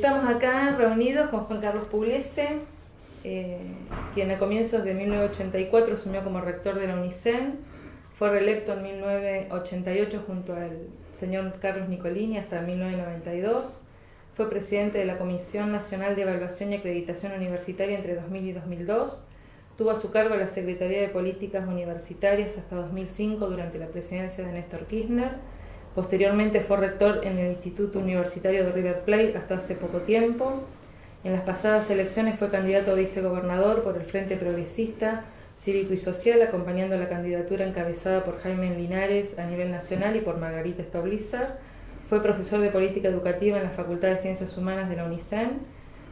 estamos acá reunidos con Juan Carlos Pugliese, quien a comienzos de 1984 asumió como rector de la UNICEN, fue reelecto en 1988 junto al señor Carlos Nicolini hasta 1992, fue presidente de la Comisión Nacional de Evaluación y Acreditación Universitaria entre 2000 y 2002, tuvo a su cargo la Secretaría de Políticas Universitarias hasta 2005 durante la presidencia de Néstor Kirchner. Posteriormente fue rector en el Instituto Universitario de River Plate hasta hace poco tiempo. En las pasadas elecciones fue candidato a vicegobernador por el Frente Progresista, Cívico y Social, acompañando la candidatura encabezada por Jaime Linares a nivel nacional y por Margarita Stolbizer. Fue profesor de Política Educativa en la Facultad de Ciencias Humanas de la UNICEN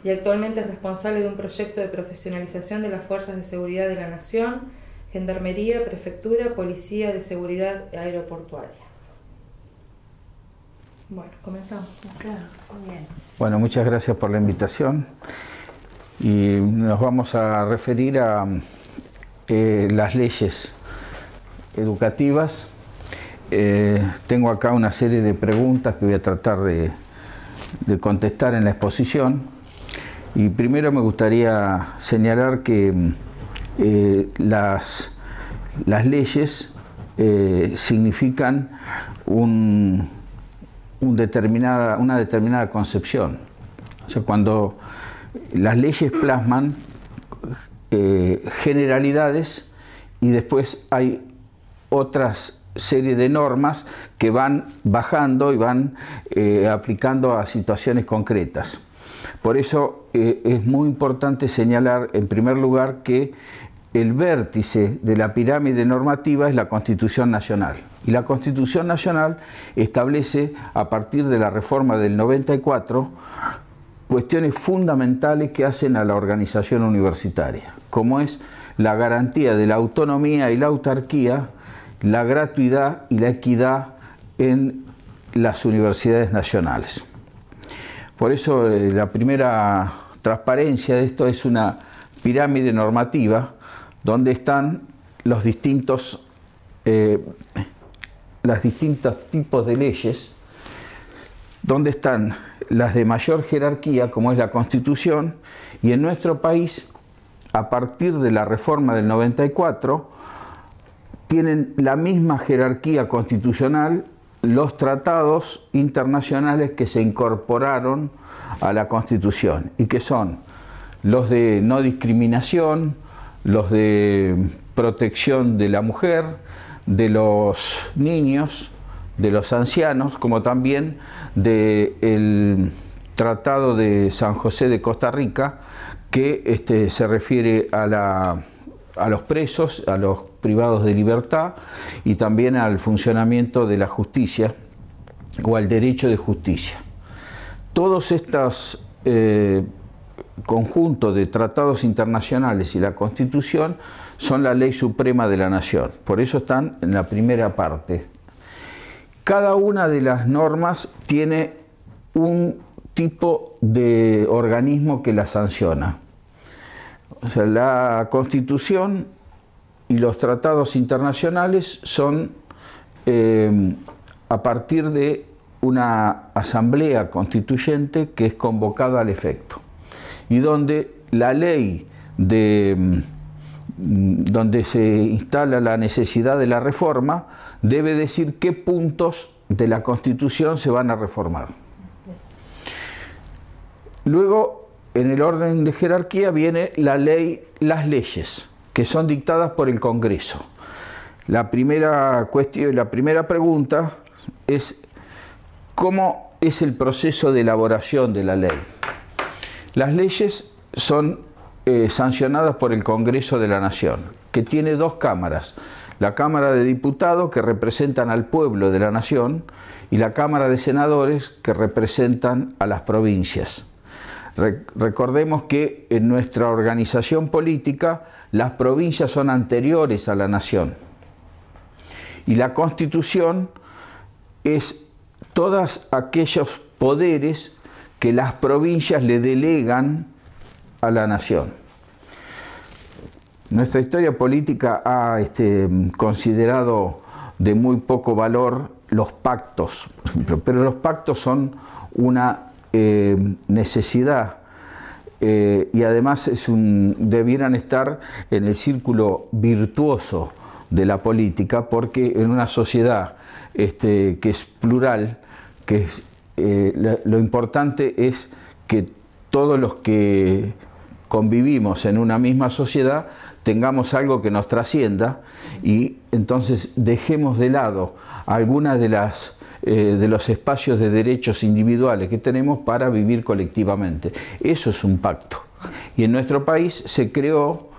y actualmente es responsable de un proyecto de profesionalización de las Fuerzas de Seguridad de la Nación, Gendarmería, Prefectura, Policía de Seguridad Aeroportuaria. Bueno, comenzamos. Muy bien. Bueno, muchas gracias por la invitación y nos vamos a referir a las leyes educativas. Tengo acá una serie de preguntas que voy a tratar de contestar en la exposición y primero me gustaría señalar que las leyes significan una determinada concepción. O sea, cuando las leyes plasman generalidades y después hay otras serie de normas que van bajando y van aplicando a situaciones concretas. Por eso es muy importante señalar en primer lugar que el vértice de la pirámide normativa es la Constitución Nacional. Y la Constitución Nacional establece, a partir de la reforma del 94, cuestiones fundamentales que hacen a la organización universitaria, como es la garantía de la autonomía y la autarquía, la gratuidad y la equidad en las universidades nacionales. Por eso la primera transparencia de esto es una pirámide normativa donde están los distintos tipos de leyes, donde están las de mayor jerarquía, como es la Constitución, y en nuestro país, a partir de la reforma del 94, tienen la misma jerarquía constitucional los tratados internacionales que se incorporaron a la Constitución y que son los de no discriminación, los de protección de la mujer, de los niños, de los ancianos, como también del Tratado de San José de Costa Rica, que se refiere a los presos, a los privados de libertad y también al funcionamiento de la justicia o al derecho de justicia. Todos estos conjuntos de tratados internacionales y la Constitución son la ley suprema de la nación, por eso están en la primera parte. Cada una de las normas tiene un tipo de organismo que la sanciona. O sea, la Constitución y los tratados internacionales son a partir de una asamblea constituyente que es convocada al efecto y donde la ley donde se instala la necesidad de la reforma debe decir qué puntos de la Constitución se van a reformar. Luego, en el orden de jerarquía viene las leyes, que son dictadas por el Congreso. La primera cuestión, la primera pregunta es ¿cómo es el proceso de elaboración de la ley? Las leyes son sancionadas por el Congreso de la Nación, que tiene dos cámaras, la Cámara de Diputados, que representan al pueblo de la Nación, y la Cámara de Senadores, que representan a las provincias. Recordemos que en nuestra organización política las provincias son anteriores a la nación y la Constitución es todos aquellos poderes que las provincias le delegan a la nación. Nuestra historia política ha considerado de muy poco valor los pactos, por ejemplo, pero los pactos son una necesidad y además debieran estar en el círculo virtuoso de la política, porque en una sociedad que es plural, lo importante es que todos los que convivimos en una misma sociedad tengamos algo que nos trascienda, y entonces dejemos de lado algunas de los espacios de derechos individuales que tenemos para vivir colectivamente. Eso es un pacto. Y en nuestro país se creó,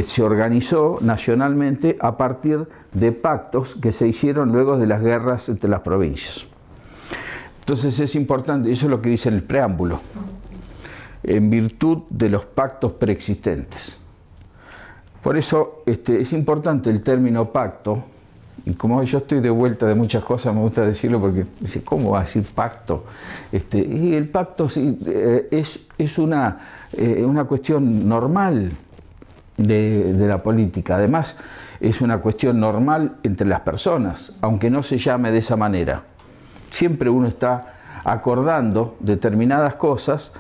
se organizó nacionalmente a partir de pactos que se hicieron luego de las guerras entre las provincias. Entonces es importante, eso es lo que dice el preámbulo, en virtud de los pactos preexistentes. Por eso es importante el término pacto, y como yo estoy de vuelta de muchas cosas, me gusta decirlo porque dice, ¿cómo va a decir pacto? Y el pacto sí, es una cuestión normal de la política. Además, es una cuestión normal entre las personas, aunque no se llame de esa manera. Siempre uno está acordando determinadas cosas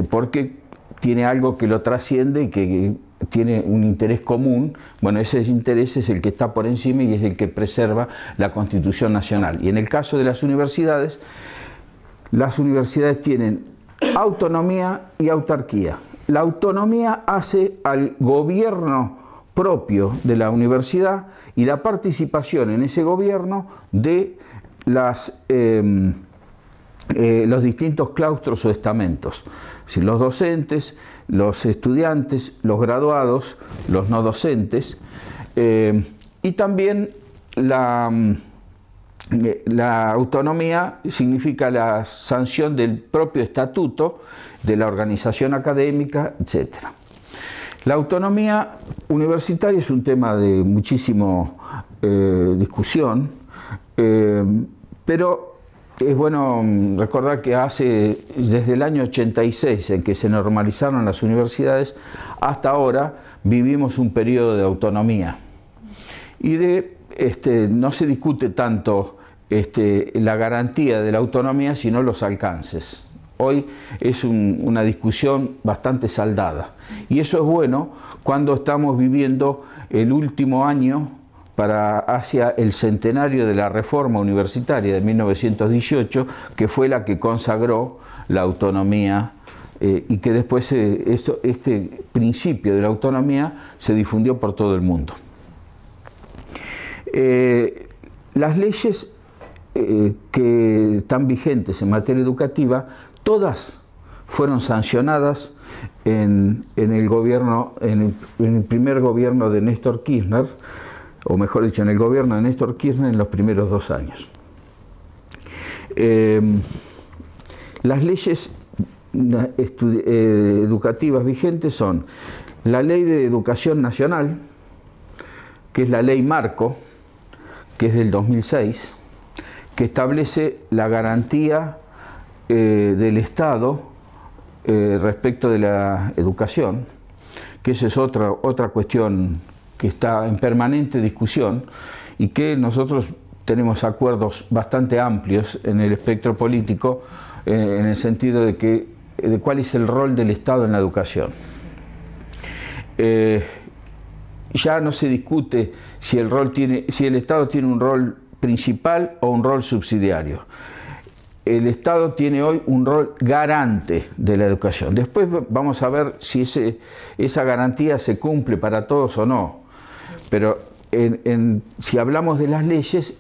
porque tiene algo que lo trasciende y que tiene un interés común. Bueno, ese interés es el que está por encima y es el que preserva la Constitución Nacional. Y en el caso de las universidades tienen autonomía y autarquía. La autonomía hace al gobierno propio de la universidad y la participación en ese gobierno de los distintos claustros o estamentos. Es decir, los docentes, los estudiantes, los graduados, los no docentes, y también la autonomía significa la sanción del propio estatuto, de la organización académica, etc. La autonomía universitaria es un tema de muchísima discusión, pero es bueno recordar que desde el año 86, en que se normalizaron las universidades, hasta ahora vivimos un periodo de autonomía. Y no se discute tanto la garantía de la autonomía, sino los alcances. Hoy es una discusión bastante saldada. Y eso es bueno cuando estamos viviendo el último año hacia el centenario de la reforma universitaria de 1918, que fue la que consagró la autonomía y que después este principio de la autonomía se difundió por todo el mundo. Las leyes que están vigentes en materia educativa, todas fueron sancionadas en el primer gobierno de Néstor Kirchner, o mejor dicho, en el gobierno de Néstor Kirchner en los primeros 2 años. Las leyes educativas vigentes son la Ley de Educación Nacional, que es la ley marco, que es del 2006, que establece la garantía del Estado respecto de la educación, que esa es otra cuestión que está en permanente discusión y que nosotros tenemos acuerdos bastante amplios en el espectro político en el sentido de cuál es el rol del Estado en la educación. Ya no se discute si el Estado tiene un rol principal o un rol subsidiario. El Estado tiene hoy un rol garante de la educación. Después vamos a ver si esa garantía se cumple para todos o no. Pero si hablamos de las leyes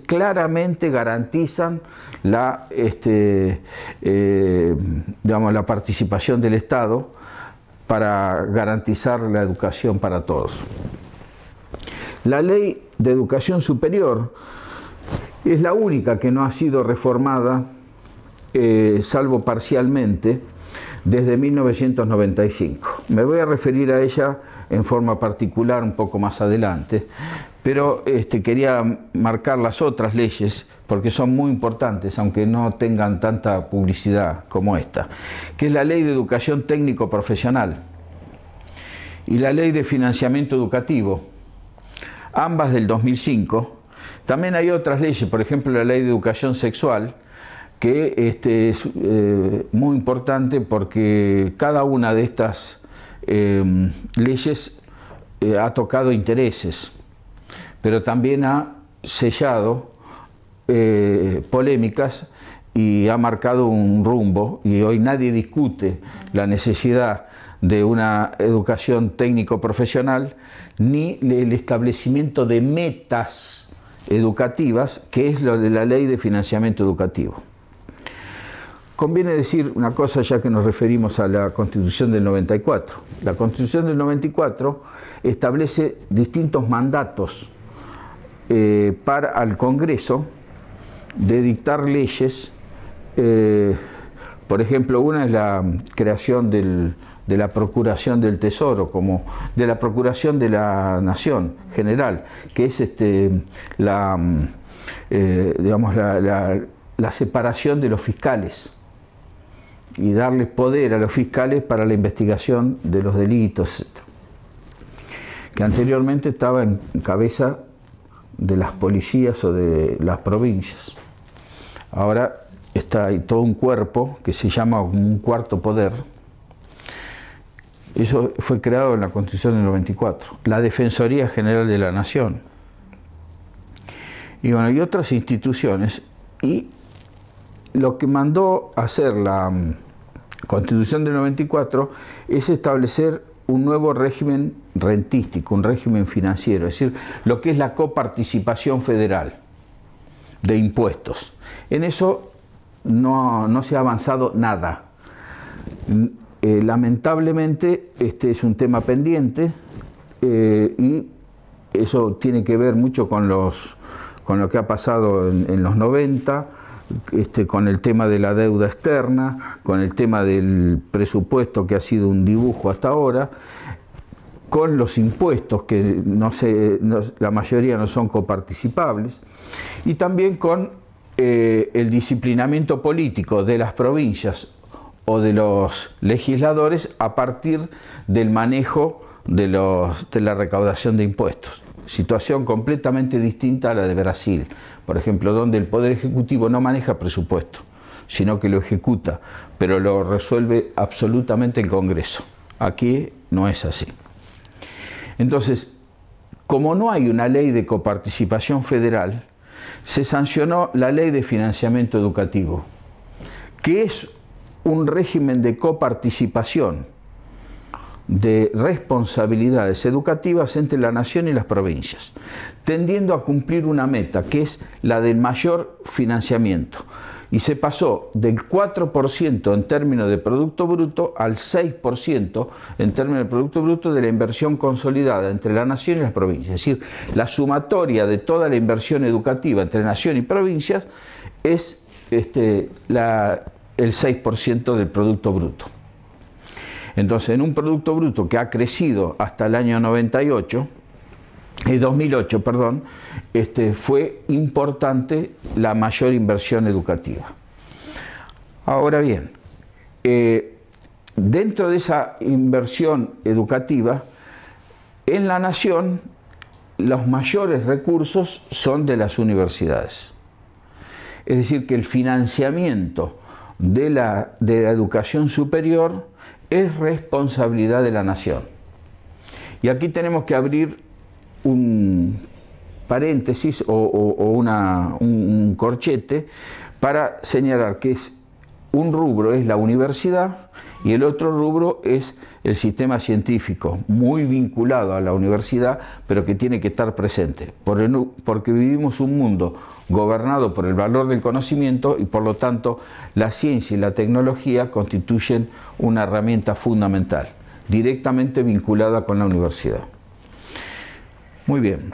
claramente garantizan la participación del Estado para garantizar la educación para todos. La Ley de Educación Superior es la única que no ha sido reformada, salvo parcialmente, desde 1995. Me voy a referir a ella en forma particular un poco más adelante, pero quería marcar las otras leyes porque son muy importantes, aunque no tengan tanta publicidad como esta, que es la Ley de Educación Técnico Profesional y la Ley de Financiamiento Educativo, ambas del 2005. También hay otras leyes, por ejemplo la Ley de Educación Sexual, que es muy importante porque cada una de estas leyes ha tocado intereses, pero también ha sellado polémicas y ha marcado un rumbo, y hoy nadie discute la necesidad de una educación técnico-profesional ni el establecimiento de metas educativas, que es lo de la Ley de Financiamiento Educativo. Conviene decir una cosa, ya que nos referimos a la Constitución del 94. La Constitución del 94 establece distintos mandatos para al Congreso de dictar leyes. Por ejemplo, una es la creación de la Procuración del Tesoro, como de la Procuración de la Nación General, que es digamos, la separación de los fiscales y darles poder a los fiscales para la investigación de los delitos, que anteriormente estaba en cabeza de las policías o de las provincias. Ahora hay todo un cuerpo que se llama un cuarto poder. Eso fue creado en la Constitución del 94. La Defensoría General de la Nación. Y bueno, y otras instituciones. Y lo que mandó a hacer la Constitución del 94 es establecer un nuevo régimen rentístico, un régimen financiero, es decir, lo que es la coparticipación federal de impuestos. En eso no se ha avanzado nada. Lamentablemente este es un tema pendiente y eso tiene que ver mucho con lo que ha pasado en los 90, con el tema de la deuda externa, con el tema del presupuesto que ha sido un dibujo hasta ahora, con los impuestos que la mayoría no son coparticipables, y también con el disciplinamiento político de las provincias o de los legisladores a partir del manejo de la recaudación de impuestos. Situación completamente distinta a la de Brasil, por ejemplo, donde el Poder Ejecutivo no maneja presupuesto, sino que lo ejecuta, pero lo resuelve absolutamente el Congreso. Aquí no es así. Entonces, como no hay una ley de coparticipación federal, se sancionó la Ley de Financiamiento Educativo, que es un régimen de coparticipación de responsabilidades educativas entre la nación y las provincias, tendiendo a cumplir una meta, que es la del mayor financiamiento. Y se pasó del 4% en términos de Producto Bruto al 6% en términos de Producto Bruto de la inversión consolidada entre la nación y las provincias. Es decir, la sumatoria de toda la inversión educativa entre nación y provincias es el 6% del Producto Bruto. Entonces, en un Producto Bruto que ha crecido hasta el año 2008, fue importante la mayor inversión educativa. Ahora bien, dentro de esa inversión educativa, en la nación los mayores recursos son de las universidades. Es decir, que el financiamiento de la educación superior es responsabilidad de la nación. Y aquí tenemos que abrir un paréntesis o un corchete para señalar que un rubro es la universidad y el otro rubro es el sistema científico, muy vinculado a la universidad, pero que tiene que estar presente, porque vivimos un mundo gobernado por el valor del conocimiento y por lo tanto la ciencia y la tecnología constituyen una herramienta fundamental, directamente vinculada con la universidad. Muy bien.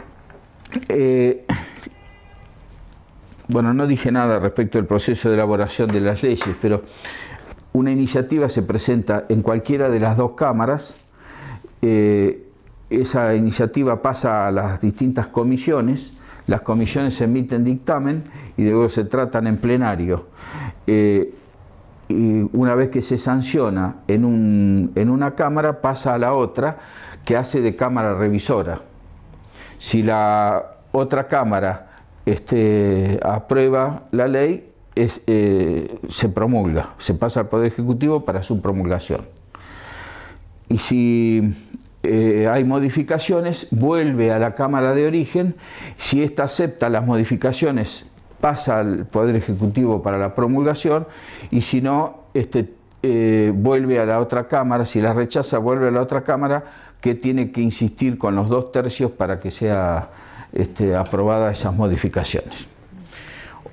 Bueno, no dije nada respecto al proceso de elaboración de las leyes, pero una iniciativa se presenta en cualquiera de las dos cámaras, esa iniciativa pasa a las distintas comisiones, las comisiones emiten dictamen y luego se tratan en plenario. Y una vez que se sanciona en una cámara, pasa a la otra, que hace de cámara revisora. Si la otra cámara aprueba la ley, se promulga, se pasa al Poder Ejecutivo para su promulgación. Y si hay modificaciones, vuelve a la Cámara de Origen. Si ésta acepta las modificaciones, pasa al Poder Ejecutivo para la promulgación, y si no, vuelve a la otra Cámara. Si la rechaza, vuelve a la otra Cámara, que tiene que insistir con los 2/3 para que sea aprobada esas modificaciones.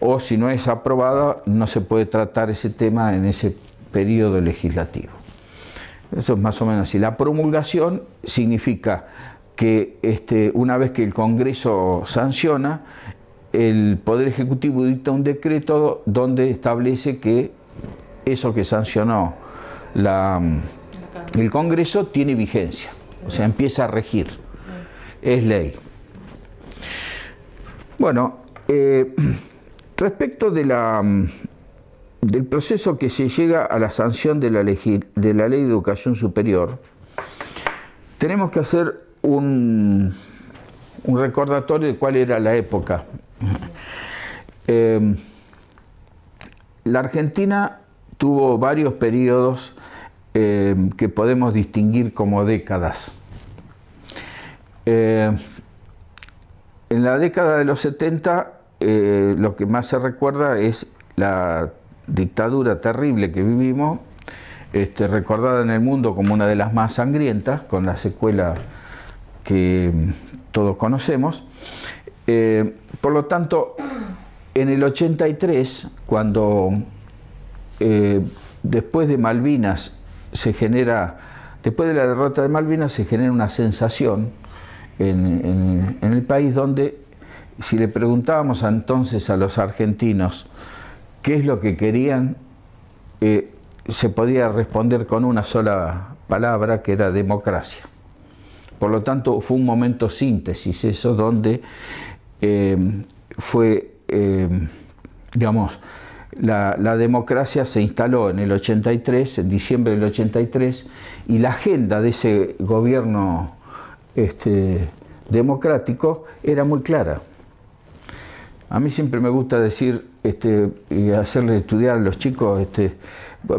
O si no es aprobada, no se puede tratar ese tema en ese periodo legislativo. Eso es más o menos así. La promulgación significa que una vez que el Congreso sanciona, el Poder Ejecutivo dicta un decreto donde establece que eso que sancionó el Congreso tiene vigencia, o sea, empieza a regir, es ley. Bueno, respecto del proceso que se llega a la sanción de la Ley de Educación Superior, tenemos que hacer un recordatorio de cuál era la época. La Argentina tuvo varios periodos que podemos distinguir como décadas. En la década de los 70, lo que más se recuerda es la dictadura terrible que vivimos, recordada en el mundo como una de las más sangrientas, con la secuela que todos conocemos. Por lo tanto, en el 83, cuando después de Malvinas después de la derrota de Malvinas se genera una sensación en el país donde, si le preguntábamos entonces a los argentinos qué es lo que querían, se podía responder con una sola palabra, que era democracia. Por lo tanto, fue un momento síntesis eso, donde digamos, la democracia se instaló en el 83, en diciembre del 83, y la agenda de ese gobierno democrático era muy clara. A mí siempre me gusta decir y hacerles estudiar a los chicos,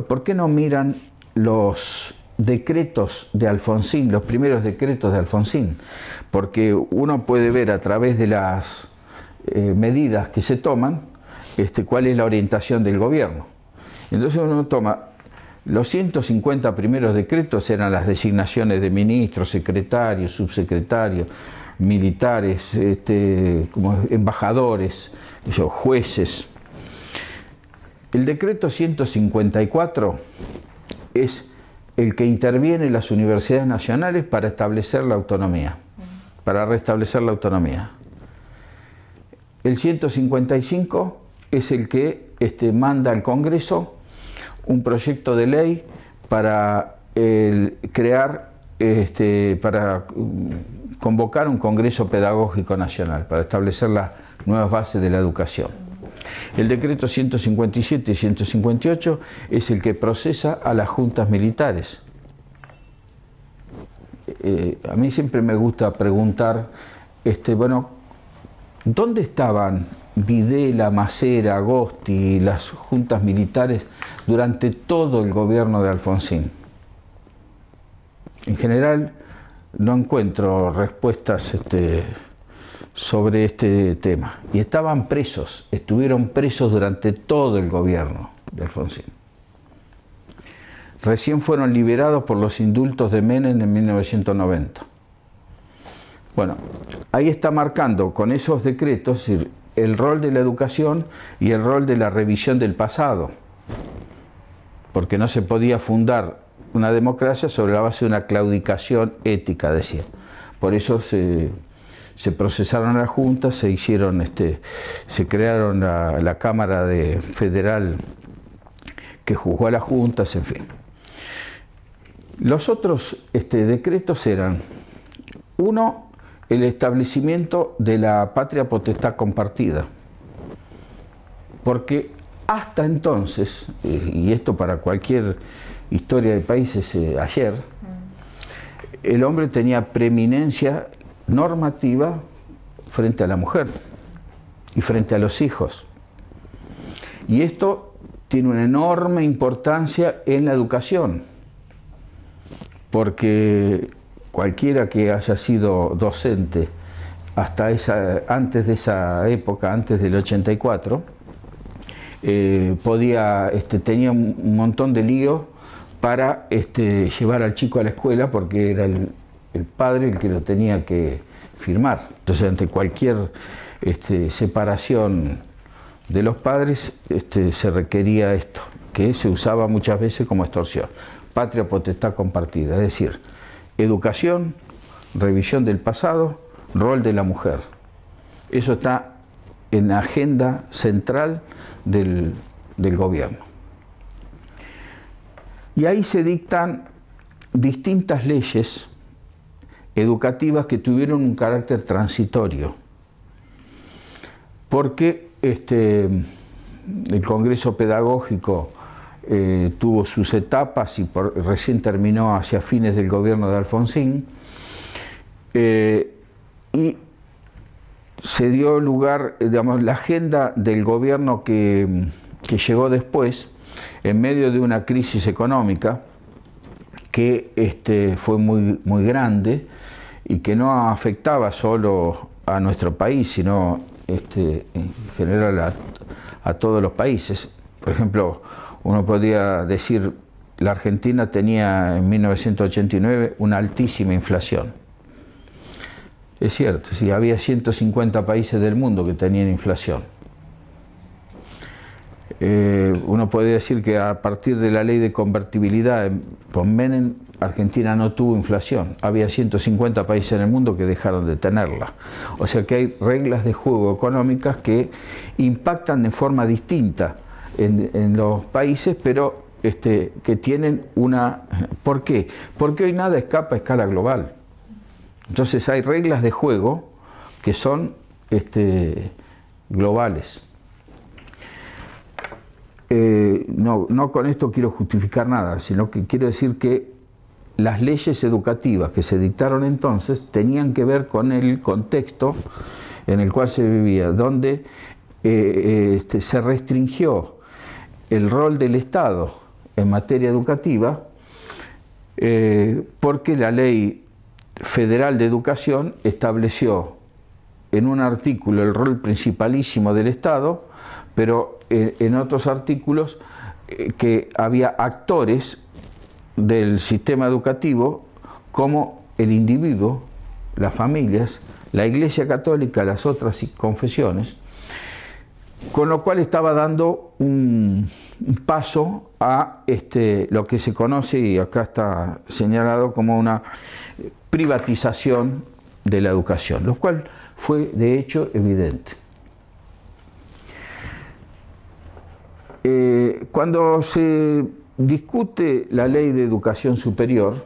¿por qué no miran los decretos de Alfonsín, los primeros decretos de Alfonsín? Porque uno puede ver a través de las medidas que se toman cuál es la orientación del gobierno. Entonces uno toma los 150 primeros decretos, eran las designaciones de ministros, secretarios, subsecretarios, militares, como embajadores, jueces. El decreto 154 es el que interviene en las universidades nacionales para establecer la autonomía, para restablecer la autonomía. El 155 es el que manda al Congreso un proyecto de ley para para convocar un Congreso Pedagógico Nacional, para establecer las nuevas bases de la educación. El decreto 157 y 158 es el que procesa a las juntas militares. A mí siempre me gusta preguntar, bueno, ¿dónde estaban Videla, Macera, Agosti y las juntas militares durante todo el gobierno de Alfonsín? En general no encuentro respuestas sobre este tema. Y estaban presos, estuvieron presos durante todo el gobierno de Alfonsín. Recién fueron liberados por los indultos de Menem en 1990. Bueno, ahí está marcando con esos decretos el rol de la educación y el rol de la revisión del pasado, porque no se podía fundar una democracia sobre la base de una claudicación ética, decía. Por eso se procesaron las juntas, se crearon la Cámara Federal que juzgó a las juntas, en fin. Los otros decretos eran: uno, el establecimiento de la patria potestad compartida, porque hasta entonces, y esto para cualquier historia de países ayer, el hombre tenía preeminencia normativa frente a la mujer y frente a los hijos. Y esto tiene una enorme importancia en la educación, porque cualquiera que haya sido docente antes de esa época, antes del 84, tenía un montón de líos para llevar al chico a la escuela, porque era el padre el que lo tenía que firmar. Entonces, ante cualquier separación de los padres, se requería esto, que se usaba muchas veces como extorsión. Patria potestad compartida, es decir, educación, revisión del pasado, rol de la mujer. Eso está en la agenda central del gobierno. Y ahí se dictan distintas leyes educativas que tuvieron un carácter transitorio, porque el Congreso Pedagógico tuvo sus etapas y recién terminó hacia fines del gobierno de Alfonsín, y se dio lugar, digamos, la agenda del gobierno que llegó después, en medio de una crisis económica que fue muy grande y que no afectaba solo a nuestro país, sino en general a todos los países. Por ejemplo, uno podría decir, la Argentina tenía en 1989 una altísima inflación. Es cierto, sí, había 150 países del mundo que tenían inflación. Uno podría decir que a partir de la ley de convertibilidad con Menem, Argentina no tuvo inflación. Había 150 países en el mundo que dejaron de tenerla. O sea que hay reglas de juego económicas que impactan de forma distinta en los países, pero que tienen una... ¿Por qué? Porque hoy nada escapa a escala global. Entonces hay reglas de juego que son globales. No con esto quiero justificar nada, sino que quiero decir que las leyes educativas que se dictaron entonces tenían que ver con el contexto en el cual se vivía, donde se restringió el rol del Estado en materia educativa, porque la Ley Federal de Educación estableció en un artículo el rol principalísimo del Estado, pero en otros artículos que había actores del sistema educativo como el individuo, las familias, la Iglesia Católica, las otras confesiones, con lo cual estaba dando un paso a lo que se conoce, y acá está señalado, como una privatización de la educación, lo cual fue de hecho evidente. Cuando se discute la ley de educación superior,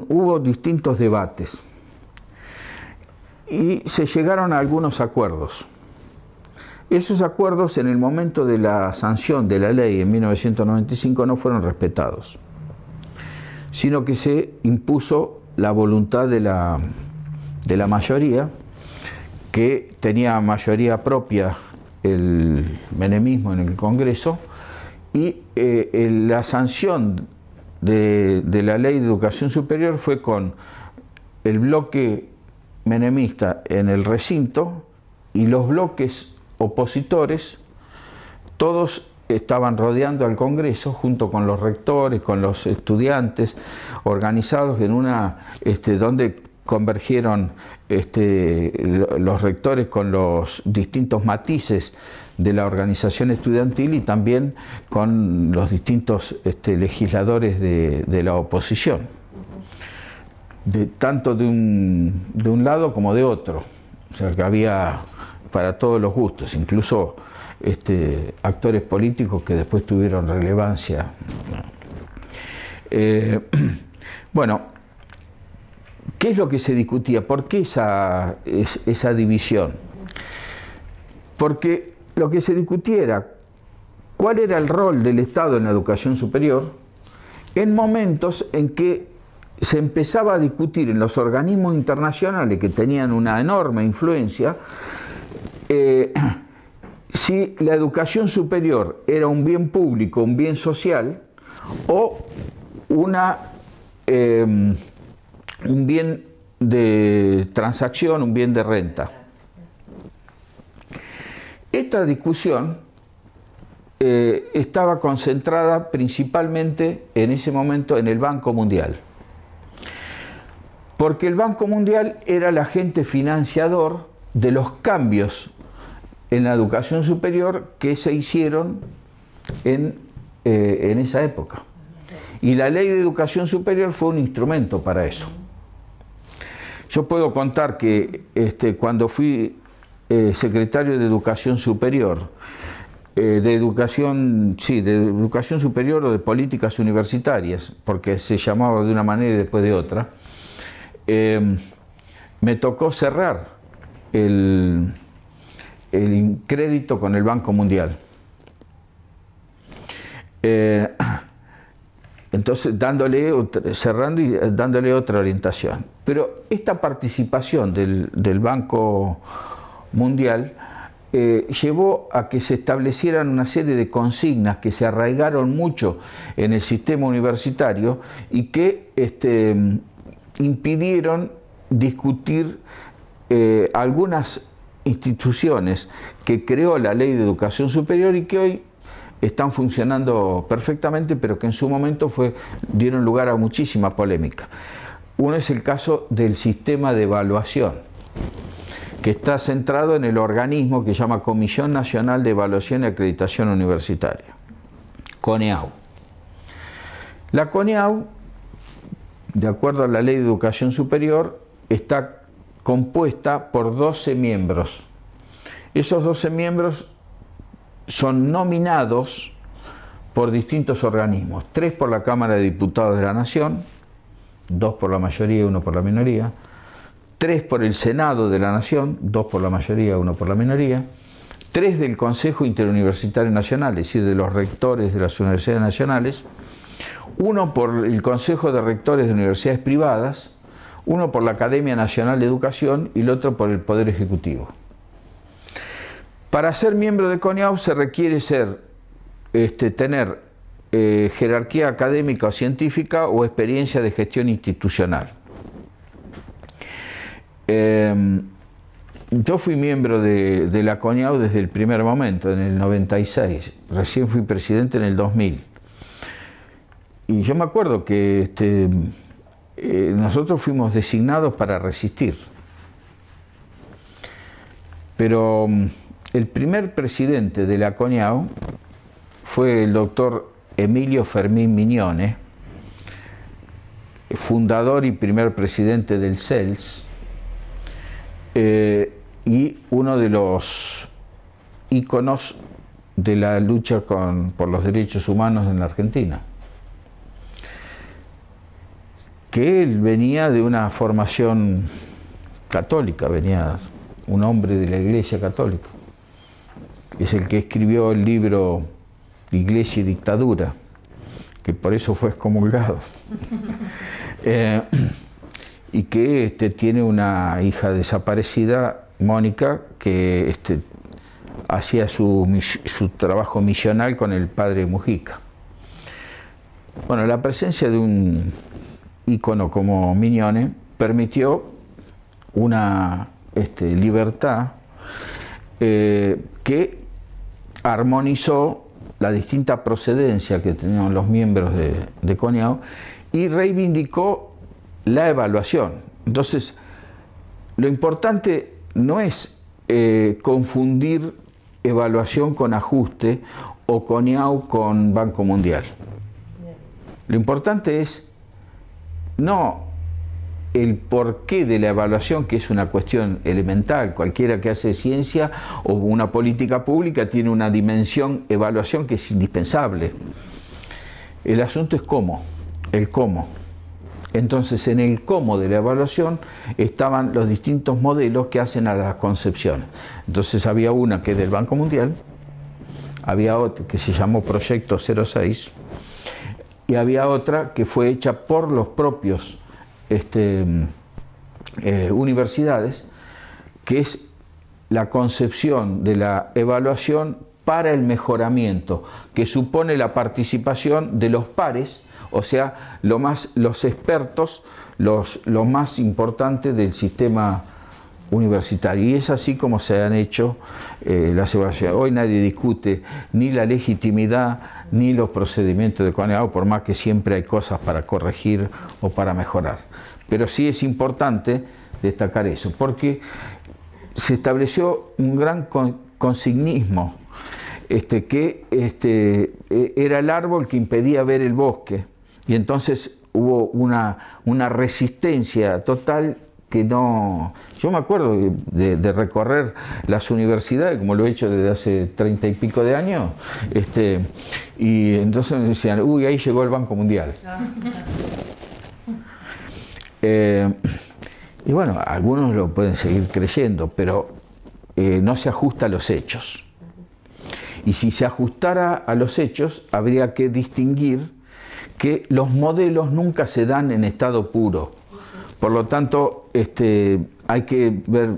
hubo distintos debates y se llegaron a algunos acuerdos. Esos acuerdos, en el momento de la sanción de la ley en 1995, no fueron respetados, sino que se impuso la voluntad de la mayoría, que tenía mayoría propia el menemismo en el Congreso, y la sanción de la ley de educación superior fue con el bloque menemista en el recinto y los bloques opositores, todos estaban rodeando al Congreso junto con los rectores, con los estudiantes, organizados en una, donde convergieron los rectores con los distintos matices de la organización estudiantil y también con los distintos legisladores de la oposición, tanto de un lado como de otro. O sea que había para todos los gustos, incluso actores políticos que después tuvieron relevancia. Bueno, ¿qué es lo que se discutía? ¿Por qué esa división? Porque lo que se discutía era cuál era el rol del Estado en la educación superior en momentos en que se empezaba a discutir en los organismos internacionales, que tenían una enorme influencia, si la educación superior era un bien público, un bien social, o un bien de transacción, un bien de renta. Esta discusión estaba concentrada principalmente en ese momento en el Banco Mundial, porque el Banco Mundial era el agente financiador de los cambios en la educación superior que se hicieron en esa época. Y la Ley de Educación Superior fue un instrumento para eso. Yo puedo contar que cuando fui secretario de Educación Superior, de educación superior o de políticas universitarias, porque se llamaba de una manera y después de otra, me tocó cerrar el crédito con el Banco Mundial. Entonces, cerrando y dándole otra orientación. Pero esta participación del Banco Mundial llevó a que se establecieran una serie de consignas que se arraigaron mucho en el sistema universitario y que impidieron discutir algunas instituciones que creó la Ley de Educación Superior y que hoy están funcionando perfectamente, pero que en su momento dieron lugar a muchísima polémica. Uno es el caso del sistema de evaluación, que está centrado en el organismo que se llama Comisión Nacional de Evaluación y Acreditación Universitaria, CONEAU. La CONEAU, de acuerdo a la Ley de Educación Superior, está compuesta por 12 miembros. Esos 12 miembros son nominados por distintos organismos, 3 por la Cámara de Diputados de la Nación, 2 por la mayoría y 1 por la minoría, 3 por el Senado de la Nación, 2 por la mayoría, 1 por la minoría, 3 del Consejo Interuniversitario Nacional, es decir, de los rectores de las universidades nacionales, 1 por el Consejo de Rectores de Universidades Privadas, 1 por la Academia Nacional de Educación y el otro por el Poder Ejecutivo. Para ser miembro de CONEAU se requiere tener jerarquía académica o científica o experiencia de gestión institucional. Yo fui miembro de la CONEAU desde el primer momento, en el 96. Recién fui presidente en el 2000. Y yo me acuerdo que nosotros fuimos designados para resistir. Pero el primer presidente de la CONEAU fue el doctor Emilio Fermín Mignone, fundador y primer presidente del CELS, y uno de los íconos de la lucha por los derechos humanos en la Argentina. Que él venía de una formación católica, venía un hombre de la Iglesia Católica. Es el que escribió el libro Iglesia y Dictadura, que por eso fue excomulgado. Y que tiene una hija desaparecida, Mónica, que hacía su trabajo misional con el padre Mujica. Bueno, la presencia de un ícono como Mignone permitió una libertad que armonizó la distinta procedencia que tenían los miembros de CONEAU y reivindicó la evaluación. Entonces, lo importante no es confundir evaluación con ajuste o CONEAU con Banco Mundial. Lo importante es no el porqué de la evaluación, que es una cuestión elemental. Cualquiera que hace ciencia o una política pública tiene una dimensión evaluación que es indispensable. El asunto es cómo, el cómo. Entonces, en el cómo de la evaluación estaban los distintos modelos que hacen a las concepciones. Entonces había una que es del Banco Mundial, había otra que se llamó Proyecto 06 y había otra que fue hecha por los propios universidades, que es la concepción de la evaluación para el mejoramiento, que supone la participación de los pares, o sea, los expertos, lo más importante del sistema universitario. Y es así como se han hecho las evaluaciones. Hoy nadie discute ni la legitimidad ni los procedimientos de CONEAU, por más que siempre hay cosas para corregir o para mejorar. Pero sí es importante destacar eso, porque se estableció un gran consignismo, que era el árbol que impedía ver el bosque, y entonces hubo una resistencia total que no... Yo me acuerdo de recorrer las universidades, como lo he hecho desde hace 30 y pico de años, y entonces me decían, uy, ahí llegó el Banco Mundial. Y bueno, algunos lo pueden seguir creyendo, pero no se ajusta a los hechos. Y si se ajustara a los hechos, habría que distinguir que los modelos nunca se dan en estado puro. Por lo tanto, hay que ver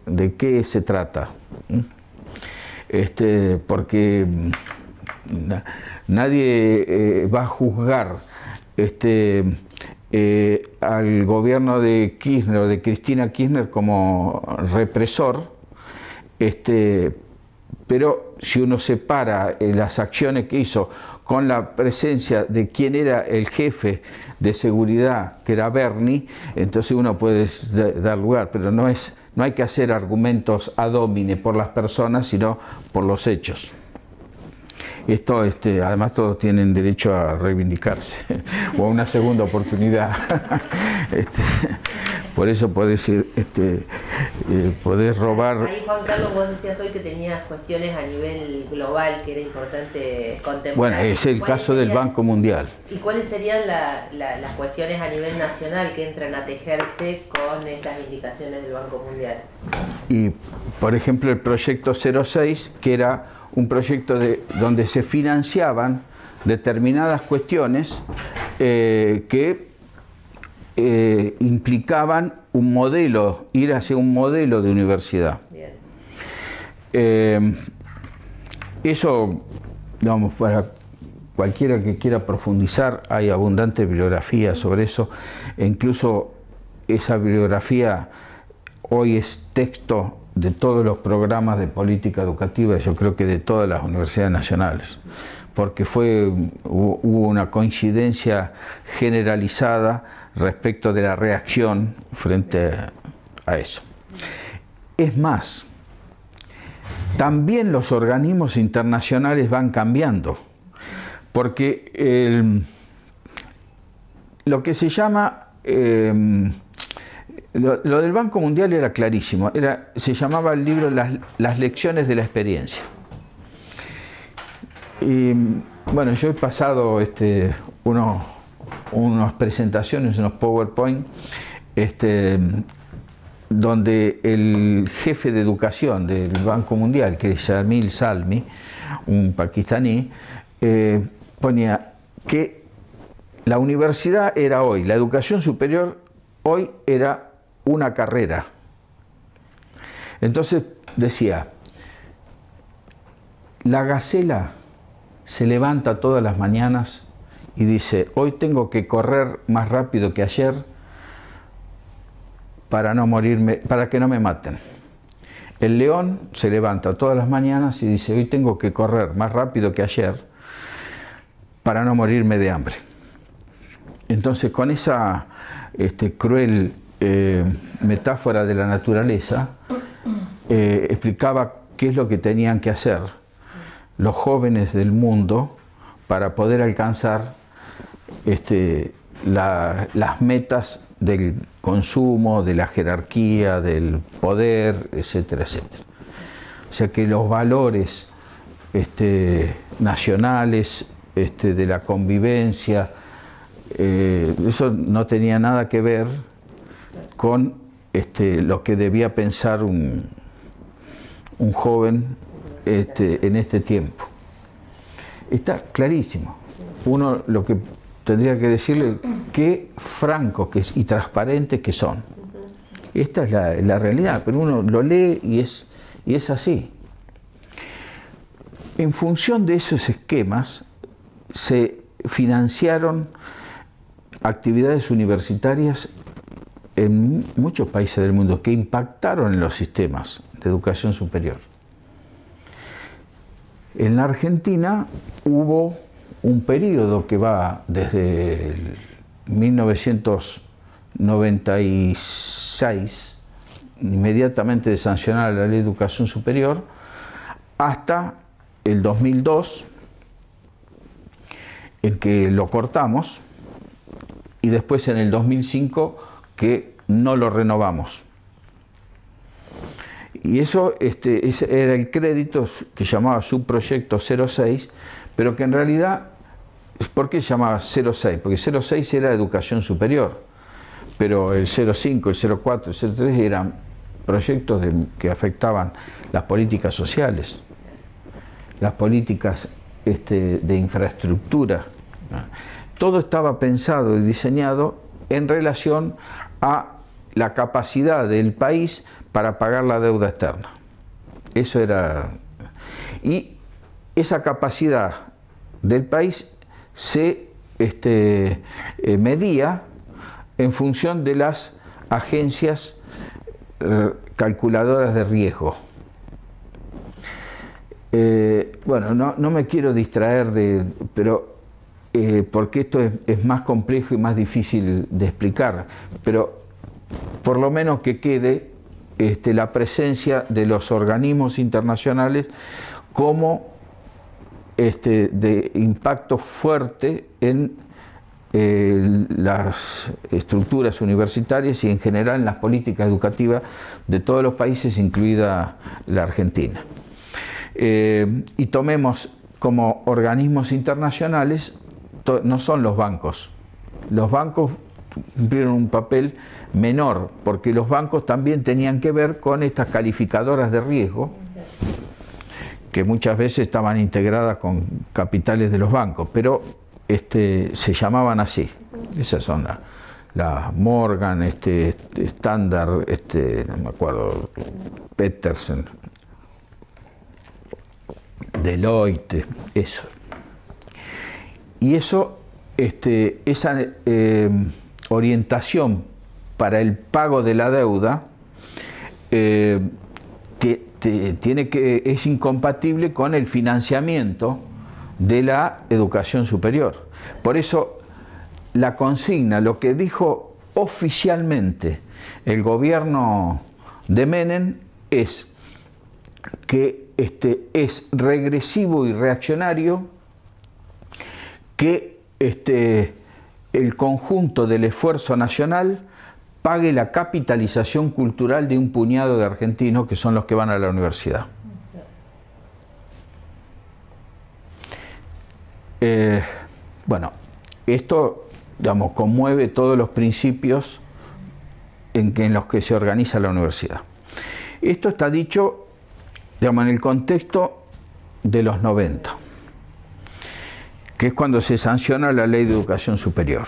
de qué se trata. Porque nadie va a juzgar al gobierno de Kirchner o de Cristina Kirchner como represor, pero si uno separa las acciones que hizo con la presencia de quien era el jefe de seguridad, que era Bernie, entonces uno puede dar lugar, pero no hay que hacer argumentos ad hominem por las personas, sino por los hechos. Esto, además todos tienen derecho a reivindicarse o a una segunda oportunidad. Por eso podés robar. Ahí, Juan Carlos, vos decías hoy que tenías cuestiones a nivel global que era importante contemplar. Bueno, es el caso del Banco Mundial. ¿Y cuáles serían las cuestiones a nivel nacional que entran a tejerse con estas indicaciones del Banco Mundial? Y, por ejemplo, el proyecto 06, que era un proyecto donde se financiaban determinadas cuestiones que implicaban un modelo, ir hacia un modelo de universidad. Eso, digamos, para cualquiera que quiera profundizar, hay abundante bibliografía sobre eso, e incluso esa bibliografía hoy es texto de todos los programas de política educativa, yo creo que de todas las universidades nacionales, porque hubo una coincidencia generalizada respecto de la reacción frente a eso. Es más, también los organismos internacionales van cambiando, porque lo que se llama... Lo del Banco Mundial era clarísimo, se llamaba el libro Las lecciones de la experiencia. Y bueno, yo he pasado unas presentaciones, unos PowerPoint, donde el jefe de educación del Banco Mundial, que es Jamil Salmi, un pakistaní, ponía que la universidad era hoy, la educación superior hoy era una carrera. Entonces decía, la gacela se levanta todas las mañanas y dice, hoy tengo que correr más rápido que ayer para no morirme, para que no me maten. El león se levanta todas las mañanas y dice, hoy tengo que correr más rápido que ayer para no morirme de hambre. Entonces, con esa cruel metáfora de la naturaleza, explicaba qué es lo que tenían que hacer los jóvenes del mundo para poder alcanzar las metas del consumo, de la jerarquía, del poder, etcétera, etcétera. O sea que los valores nacionales, de la convivencia, eso no tenía nada que ver con lo que debía pensar un joven en este tiempo. Está clarísimo. Uno lo que tendría que decirle qué francos y transparentes que son. Esta es la realidad, pero uno lo lee y es así. En función de esos esquemas se financiaron actividades universitarias en muchos países del mundo que impactaron en los sistemas de educación superior. En la Argentina hubo un periodo que va desde el 1996, inmediatamente de sancionar la Ley de Educación Superior, hasta el 2002, en que lo cortamos, y después en el 2005 que no lo renovamos. Y eso ese era el crédito que llamaba Subproyecto 06, pero que en realidad, ¿por qué se llamaba 06? Porque 06 era educación superior, pero el 05, el 04, el 03 eran proyectos que afectaban las políticas sociales, las políticas de infraestructura. Todo estaba pensado y diseñado en relación a la capacidad del país para pagar la deuda externa. Eso era. Y esa capacidad del país se medía en función de las agencias calculadoras de riesgo. Bueno, no me quiero distraer porque esto es más complejo y más difícil de explicar, pero por lo menos que quede la presencia de los organismos internacionales como de impacto fuerte en las estructuras universitarias y en general en las políticas educativas de todos los países, incluida la Argentina. Y tomemos como organismos internacionales, no son los bancos. Los bancos cumplieron un papel menor, porque los bancos también tenían que ver con estas calificadoras de riesgo, que muchas veces estaban integradas con capitales de los bancos, pero se llamaban así. Esas son la Morgan, Standard, no me acuerdo, Petersen, Deloitte, eso. Y eso, esa orientación para el pago de la deuda es incompatible con el financiamiento de la educación superior. Por eso la consigna, lo que dijo oficialmente el gobierno de Menem es que es regresivo y reaccionario, que el conjunto del esfuerzo nacional pague la capitalización cultural de un puñado de argentinos que son los que van a la universidad. Bueno, esto, digamos, conmueve todos los principios en los que se organiza la universidad. Esto está dicho, digamos, en el contexto de los 90. Que es cuando se sanciona la Ley de Educación Superior.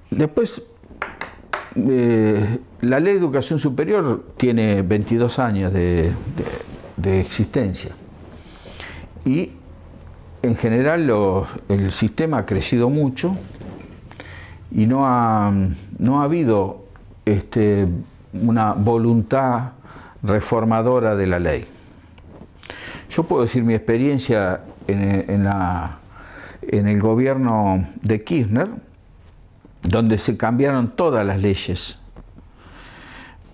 Después, la Ley de Educación Superior tiene 22 años de existencia y en general el sistema ha crecido mucho y no ha habido una voluntad reformadora de la ley. Yo puedo decir mi experiencia en el gobierno de Kirchner, donde se cambiaron todas las leyes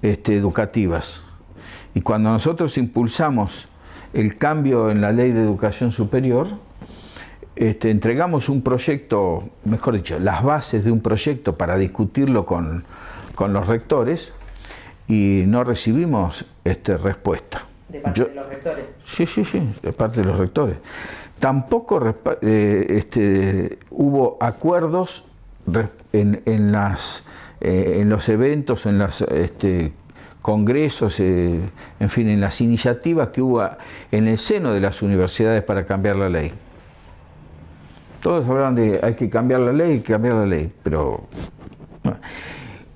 educativas. Y cuando nosotros impulsamos el cambio en la Ley de Educación Superior, entregamos un proyecto, mejor dicho, las bases de un proyecto para discutirlo con los rectores y no recibimos respuesta. ¿De parte de los rectores? Sí, de parte de los rectores. Tampoco hubo acuerdos en los eventos, en los congresos, en fin, en las iniciativas que hubo en el seno de las universidades para cambiar la ley. Todos hablaban de hay que cambiar la ley, pero... Bueno.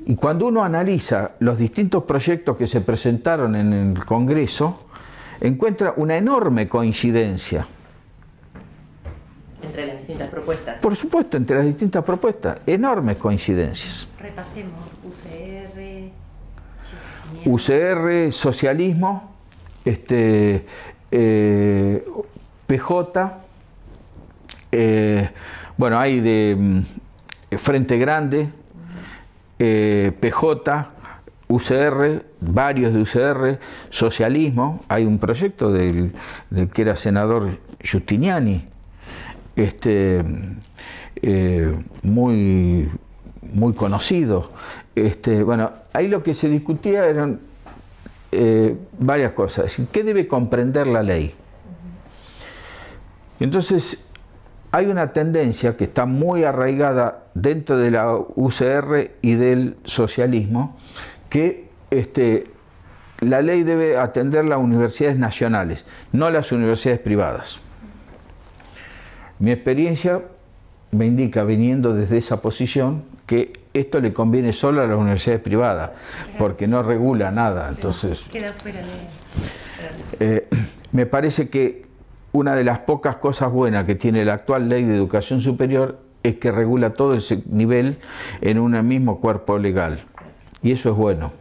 Y cuando uno analiza los distintos proyectos que se presentaron en el Congreso, encuentra una enorme coincidencia. Entre las distintas propuestas. Por supuesto, entre las distintas propuestas, enormes coincidencias. Repasemos, UCR, socialismo, PJ, bueno, hay de Frente Grande, PJ, UCR, varios de UCR, socialismo, hay un proyecto del que era senador Giustiniani, muy conocido. Bueno, ahí lo que se discutía eran varias cosas. Es decir, ¿qué debe comprender la ley? Entonces, hay una tendencia que está muy arraigada dentro de la UCR y del socialismo, que la ley debe atender las universidades nacionales, no las universidades privadas. Mi experiencia me indica, viniendo desde esa posición, que esto le conviene solo a las universidades privadas, porque no regula nada. Entonces, queda fuera de... me parece que una de las pocas cosas buenas que tiene la actual ley de educación superior es que regula todo ese nivel en un mismo cuerpo legal, y eso es bueno.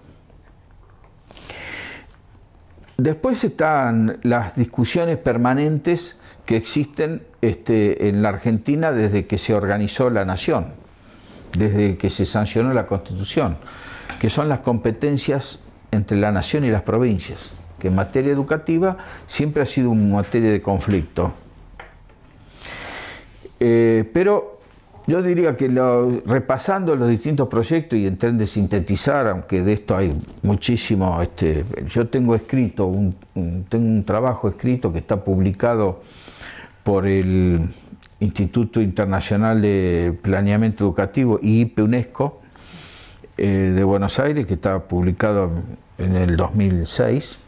Después están las discusiones permanentes que existen en la Argentina desde que se organizó la nación, desde que se sancionó la Constitución, que son las competencias entre la nación y las provincias, que en materia educativa siempre ha sido una materia de conflicto. Pero yo diría que repasando los distintos proyectos y en tren de sintetizar, aunque de esto hay muchísimo, yo tengo escrito, tengo un trabajo escrito que está publicado por el Instituto Internacional de Planeamiento Educativo, IIP UNESCO, de Buenos Aires, que está publicado en el 2006,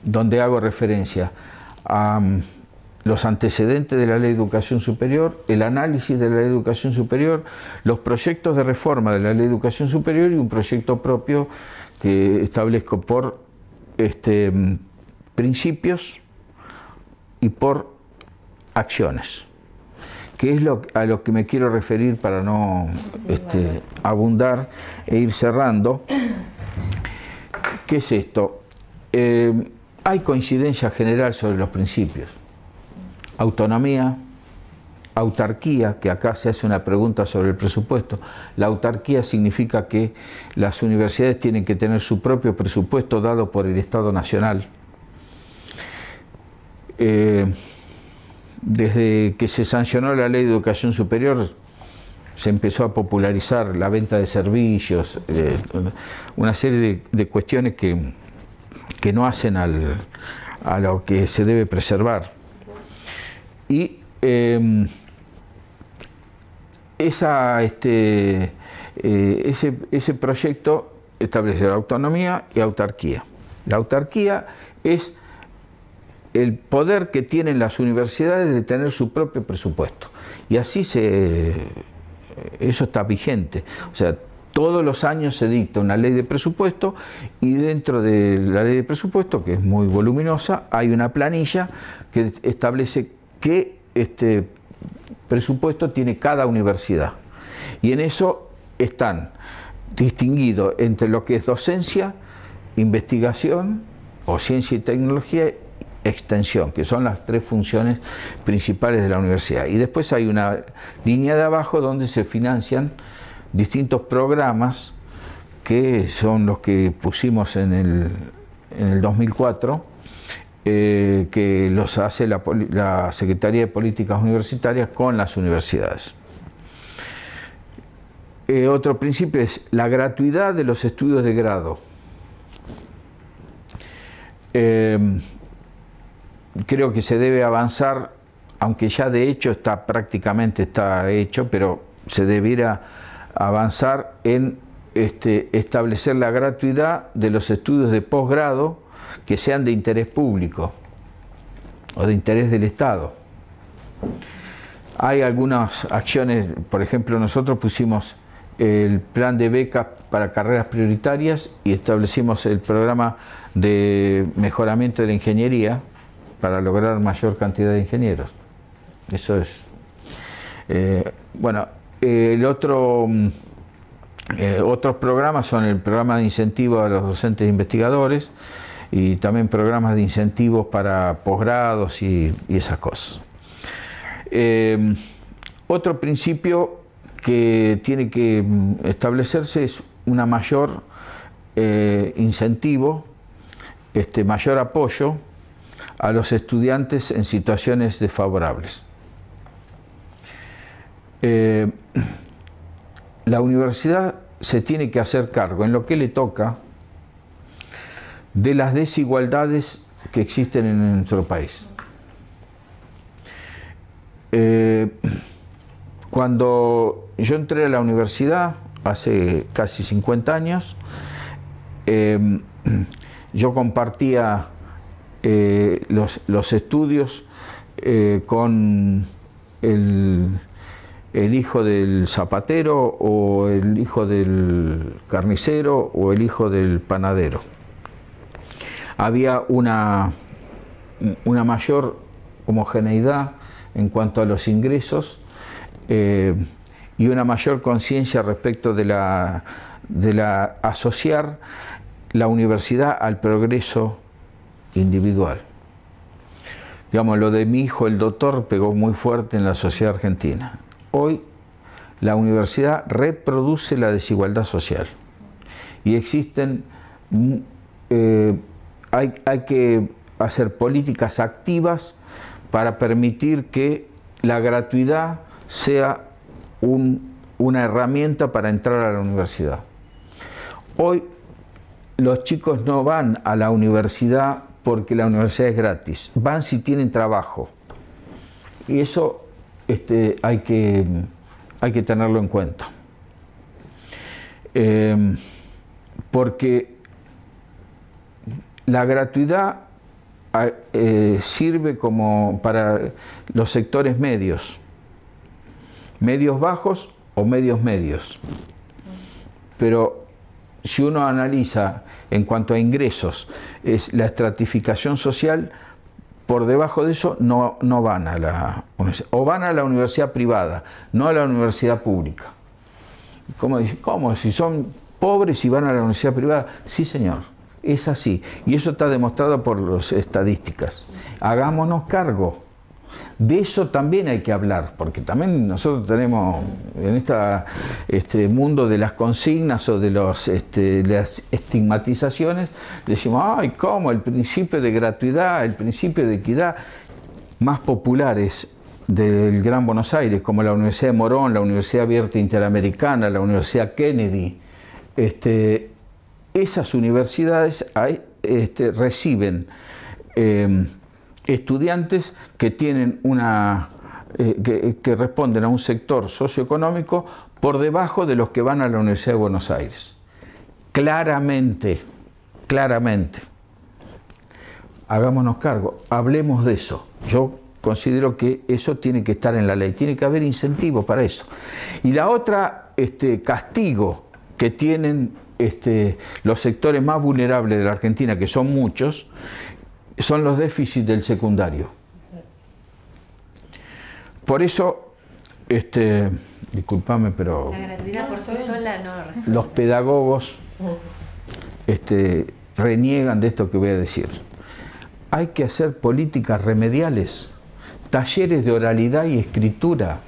donde hago referencia a los antecedentes de la Ley de Educación Superior, el análisis de la Ley de Educación Superior, los proyectos de reforma de la Ley de Educación Superior y un proyecto propio que establezco por principios y por acciones, que es a lo que me quiero referir para no abundar e ir cerrando. ¿Qué es esto? Hay coincidencia general sobre los principios. Autonomía, autarquía, que acá se hace una pregunta sobre el presupuesto. La autarquía significa que las universidades tienen que tener su propio presupuesto dado por el Estado Nacional. Desde que se sancionó la Ley de Educación Superior se empezó a popularizar la venta de servicios, una serie de cuestiones que no hacen a lo que se debe preservar. Y ese proyecto establece la autonomía y autarquía. La autarquía es el poder que tienen las universidades de tener su propio presupuesto. Y así eso está vigente. O sea, todos los años se dicta una ley de presupuesto y dentro de la ley de presupuesto, que es muy voluminosa, hay una planilla que establece qué presupuesto tiene cada universidad. Y en eso están distinguidos entre lo que es docencia, investigación o ciencia y tecnología, extensión, que son las tres funciones principales de la universidad. Y después hay una línea de abajo donde se financian distintos programas que son los que pusimos en el 2004, que los hace la Secretaría de Políticas Universitarias con las universidades. Otro principio es la gratuidad de los estudios de grado. Creo que se debe avanzar, aunque ya de hecho prácticamente está hecho, pero se debiera avanzar en establecer la gratuidad de los estudios de posgrado que sean de interés público o de interés del Estado. Hay algunas acciones, por ejemplo, nosotros pusimos el plan de becas para carreras prioritarias y establecimos el programa de mejoramiento de la ingeniería para lograr mayor cantidad de ingenieros. Eso es. Bueno, otros programas son el programa de incentivo a los docentes e investigadores y también programas de incentivos para posgrados y esas cosas. Otro principio que tiene que establecerse es una mayor incentivo, mayor apoyo a los estudiantes en situaciones desfavorables. La universidad se tiene que hacer cargo, en lo que le toca, de las desigualdades que existen en nuestro país. Cuando yo entré a la universidad, hace casi 50 años, yo compartía los estudios con el hijo del zapatero o el hijo del carnicero o el hijo del panadero. Había una mayor homogeneidad en cuanto a los ingresos y una mayor conciencia respecto de asociar la universidad al progreso individual. Digamos, lo de mi hijo, el doctor, pegó muy fuerte en la sociedad argentina. Hoy la universidad reproduce la desigualdad social y existen, hay que hacer políticas activas para permitir que la gratuidad sea una herramienta para entrar a la universidad. Hoy los chicos no van a la universidad porque la universidad es gratis, van si tienen trabajo. Y eso hay que tenerlo en cuenta. Porque la gratuidad sirve como para los sectores medios bajos o medios. Pero si uno analiza en cuanto a ingresos, es la estratificación social, por debajo de eso no van a la universidad, o van a la universidad privada, no a la universidad pública. ¿Cómo? Si son pobres y van a la universidad privada. Sí, señor, es así. Y eso está demostrado por las estadísticas. Hagámonos cargo. De eso también hay que hablar, porque también nosotros tenemos en este mundo de las consignas o de las estigmatizaciones, decimos, ay, ¿cómo? El principio de gratuidad, el principio de equidad, más populares del Gran Buenos Aires, como la Universidad de Morón, la Universidad Abierta Interamericana, la Universidad Kennedy, esas universidades reciben estudiantes que tienen que responden a un sector socioeconómico por debajo de los que van a la Universidad de Buenos Aires. Claramente. Hagámonos cargo, hablemos de eso. Yo considero que eso tiene que estar en la ley, tiene que haber incentivos para eso. Y la otra, castigo que tienen los sectores más vulnerables de la Argentina, que son muchos, son los déficits del secundario. Por eso, discúlpame, pero la gratuidad por sí sola no resuelve. Los pedagogos reniegan de esto que voy a decir. Hay que hacer políticas remediales, talleres de oralidad y escritura.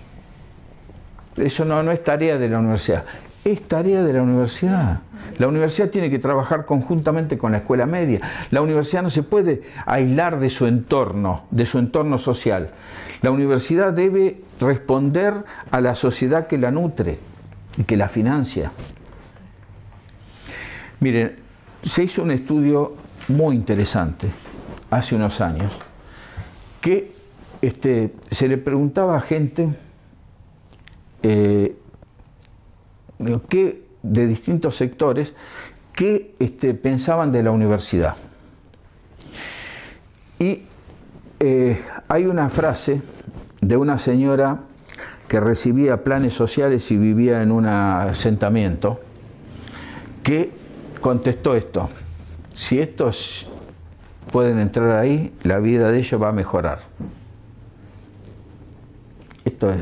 Eso no es tarea de la universidad, es tarea de la universidad. La universidad tiene que trabajar conjuntamente con la escuela media. La universidad no se puede aislar de su entorno social. La universidad debe responder a la sociedad que la nutre y que la financia. Miren, se hizo un estudio muy interesante hace unos años que se le preguntaba a gente de distintos sectores qué pensaban de la universidad. Y hay una frase de una señora que recibía planes sociales y vivía en un asentamiento, que contestó esto: si estos pueden entrar ahí, la vida de ellos va a mejorar. Esto es.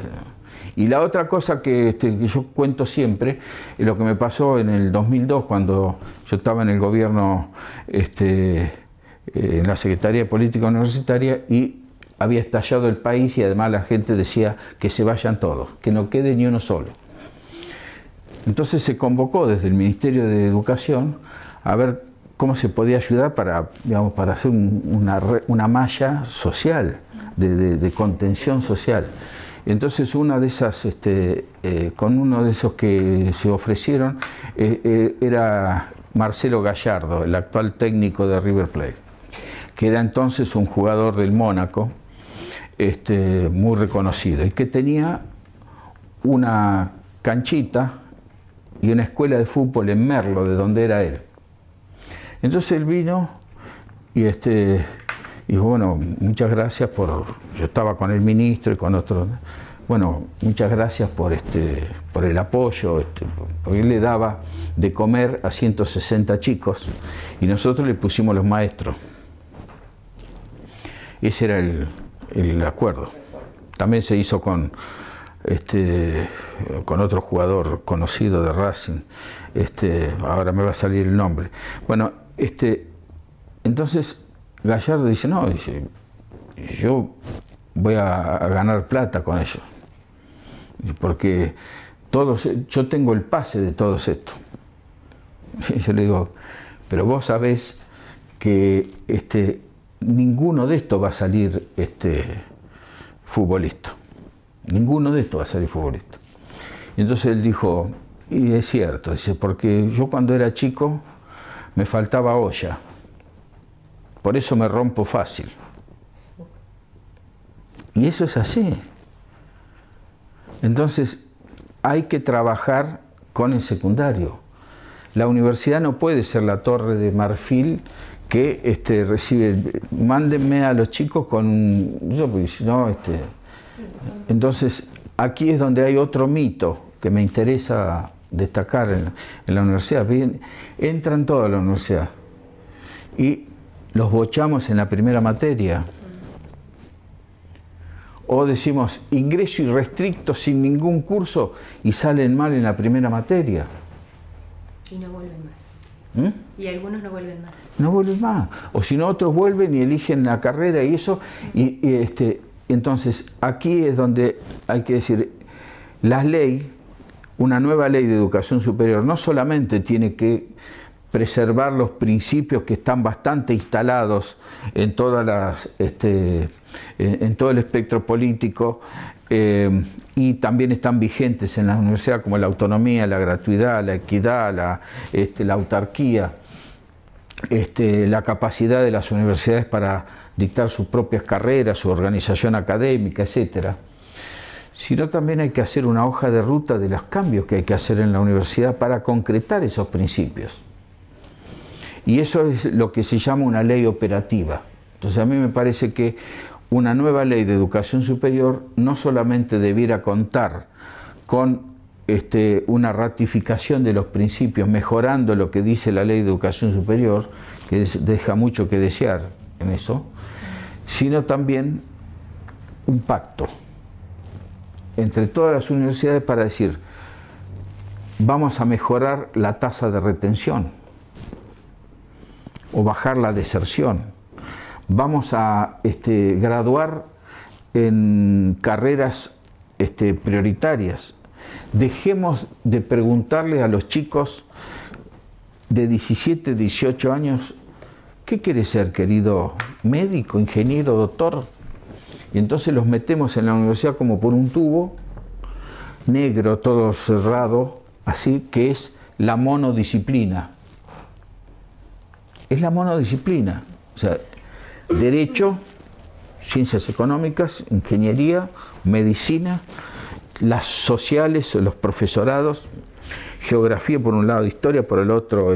Y la otra cosa que yo cuento siempre es lo que me pasó en el 2002, cuando yo estaba en el gobierno, en la Secretaría de Política Universitaria, y había estallado el país y además la gente decía que se vayan todos, que no quede ni uno solo. Entonces se convocó desde el Ministerio de Educación a ver cómo se podía ayudar para, digamos, para hacer una malla social, de contención social. Entonces una de esas, con uno de esos que se ofrecieron, era Marcelo Gallardo, el actual técnico de River Plate, que era entonces un jugador del Mónaco, muy reconocido, y que tenía una canchita y una escuela de fútbol en Merlo, de donde era él. Entonces él vino y dijo, bueno, muchas gracias por... Yo estaba con el ministro y con otros. Bueno, muchas gracias por el apoyo, porque él le daba de comer a 160 chicos y nosotros le pusimos los maestros. Ese era el acuerdo. También se hizo con otro jugador conocido de Racing, ahora me va a salir el nombre. Bueno, entonces Gallardo dice, no, dice, yo voy a ganar plata con ellos, porque yo tengo el pase de todos estos. Y yo le digo, pero vos sabés que ninguno de estos va a salir futbolista. Ninguno de estos va a salir futbolista. Y entonces él dijo, y es cierto, dice, porque yo cuando era chico me faltaba olla. Por eso me rompo fácil. Y eso es así. Entonces, hay que trabajar con el secundario. La universidad no puede ser la torre de marfil que recibe, mándenme a los chicos con... Entonces, aquí es donde hay otro mito que me interesa destacar en la universidad. Bien, entran todos a la universidad y los bochamos en la primera materia. O decimos ingreso irrestricto sin ningún curso y salen mal en la primera materia. Y no vuelven más. Y algunos no vuelven más. No vuelven más. O si no, otros vuelven y eligen la carrera y eso. Entonces, aquí es donde hay que decir, la ley, una nueva ley de educación superior, no solamente tiene que preservar los principios que están bastante instalados en todas en todo el espectro político, y también están vigentes en la universidad, como la autonomía, la gratuidad, la equidad, la autarquía, la capacidad de las universidades para dictar sus propias carreras, su organización académica, etcétera. Sino también hay que hacer una hoja de ruta de los cambios que hay que hacer en la universidad para concretar esos principios. Y eso es lo que se llama una ley operativa. Entonces a mí me parece que una nueva ley de educación superior no solamente debiera contar con una ratificación de los principios, mejorando lo que dice la ley de educación superior, que deja mucho que desear en eso, sino también un pacto entre todas las universidades para decir, vamos a mejorar la tasa de retención o bajar la deserción, vamos a graduar en carreras prioritarias. Dejemos de preguntarle a los chicos de 17, 18 años, ¿qué quieres ser, querido? ¿Médico, ingeniero, doctor? Y entonces los metemos en la universidad como por un tubo negro, todo cerrado, así, que es la monodisciplina. Es la monodisciplina. O sea, derecho, ciencias económicas, ingeniería, medicina, las sociales, los profesorados, geografía por un lado, historia por el otro,